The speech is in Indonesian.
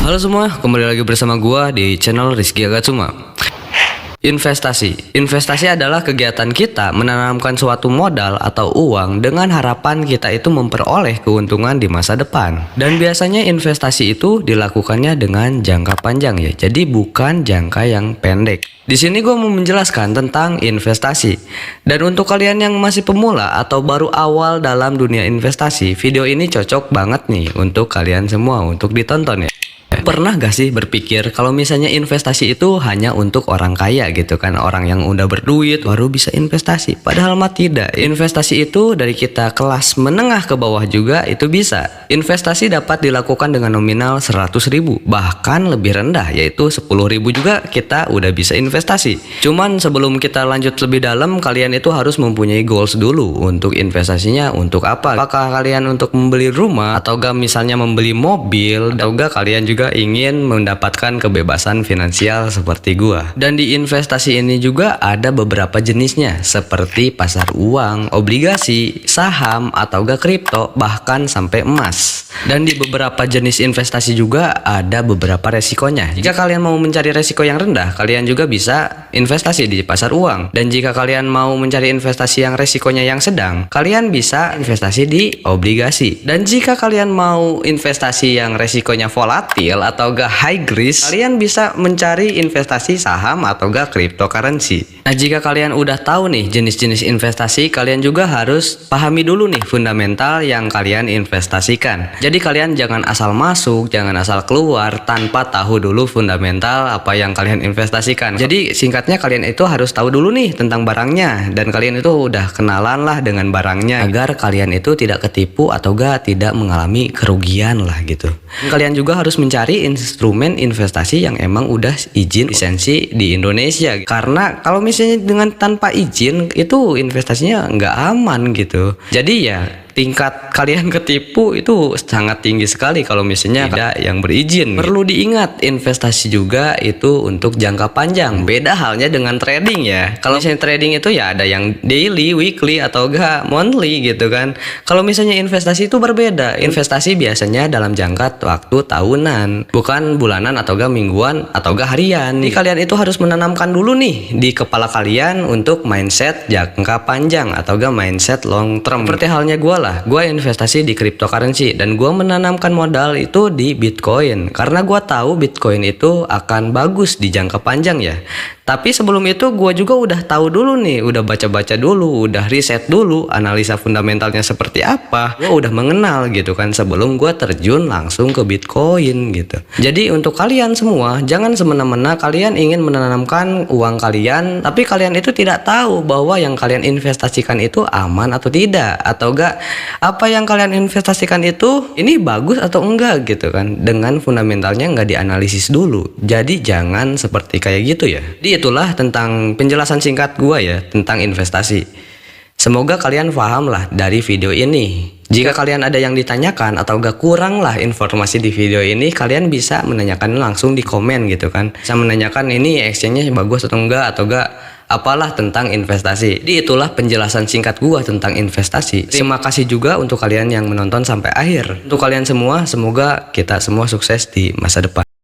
Halo semua, kembali lagi bersama gua di channel Rizky Agatsuma. Investasi adalah kegiatan kita menanamkan suatu modal atau uang dengan harapan kita itu memperoleh keuntungan di masa depan. Dan biasanya investasi itu dilakukannya dengan jangka panjang ya, jadi bukan jangka yang pendek. Di sini gue mau menjelaskan tentang investasi. Dan untuk kalian yang masih pemula atau baru awal dalam dunia investasi, video ini cocok banget nih untuk kalian semua untuk ditonton ya. Pernah gak sih berpikir kalau misalnya investasi itu hanya untuk orang kaya gitu kan, orang yang udah berduit baru bisa investasi? Padahal mah tidak. Investasi itu dari kita kelas menengah ke bawah juga itu bisa. Investasi dapat dilakukan dengan nominal 100.000, bahkan lebih rendah yaitu 10.000 juga kita udah bisa investasi. Cuman sebelum kita lanjut lebih dalam, kalian itu harus mempunyai goals dulu untuk investasinya untuk apa. Apakah kalian untuk membeli rumah, atau gak misalnya membeli mobil, atau gak kalian juga ingin mendapatkan kebebasan finansial seperti gua. Dan di investasi ini juga ada beberapa jenisnya seperti pasar uang, obligasi, saham, atau gak kripto, bahkan sampai emas. Dan di beberapa jenis investasi juga ada beberapa resikonya. Jika kalian mau mencari resiko yang rendah, kalian juga bisa investasi di pasar uang. Dan jika kalian mau mencari investasi yang resikonya yang sedang, kalian bisa investasi di obligasi. Dan jika kalian mau investasi yang resikonya volatil atau gak high risk, kalian bisa mencari investasi saham atau gak cryptocurrency. Nah, jika kalian udah tahu nih jenis-jenis investasi, kalian juga harus pahami dulu nih fundamental yang kalian investasikan. Jadi kalian jangan asal masuk, jangan asal keluar tanpa tahu dulu fundamental apa yang kalian investasikan. Jadi singkatnya kalian itu harus tahu dulu nih tentang barangnya, dan kalian itu udah kenalan lah dengan barangnya agar kalian itu tidak ketipu atau gak tidak mengalami kerugian lah gitu. Kalian juga harus mencari instrumen investasi yang emang udah izin lisensi di Indonesia, karena kalau misalnya dengan tanpa izin itu investasinya nggak aman gitu. Jadi ya tingkat kalian ketipu itu sangat tinggi sekali kalau misalnya tidak yang berizin. Perlu diingat, investasi juga itu untuk jangka panjang. Beda halnya dengan trading ya. Kalau misalnya trading itu ya ada yang daily, weekly, atau enggak monthly gitu kan. Kalau misalnya investasi itu berbeda. Investasi biasanya dalam jangka waktu tahunan, bukan bulanan atau enggak mingguan atau enggak harian. Jadi kalian itu harus menanamkan dulu nih di kepala kalian untuk mindset jangka panjang atau enggak mindset long term. Seperti halnya gue investasi di cryptocurrency dan gue menanamkan modal itu di Bitcoin karena gue tahu Bitcoin itu akan bagus di jangka panjang ya. Tapi sebelum itu gue juga udah tahu dulu nih, udah baca-baca dulu, udah riset dulu analisa fundamentalnya seperti apa. Gue udah mengenal gitu kan sebelum gue terjun langsung ke Bitcoin gitu. Jadi untuk kalian semua, jangan semena-mena kalian ingin menanamkan uang kalian tapi kalian itu tidak tahu bahwa yang kalian investasikan itu aman atau tidak, atau enggak apa yang kalian investasikan itu ini bagus atau enggak gitu kan, dengan fundamentalnya nggak dianalisis dulu. Jadi jangan seperti kayak gitu ya. Jadi itulah tentang penjelasan singkat gua ya tentang investasi. Semoga kalian paham lah dari video ini. Jika kalian ada yang ditanyakan atau gak kurang lah informasi di video ini, kalian bisa menanyakan langsung di komen gitu kan. Bisa menanyakan ini exchange-nya bagus atau enggak, atau gak apalah tentang investasi. Jadi itulah penjelasan singkat gua tentang investasi. Terima kasih juga untuk kalian yang menonton sampai akhir. Untuk kalian semua, semoga kita semua sukses di masa depan.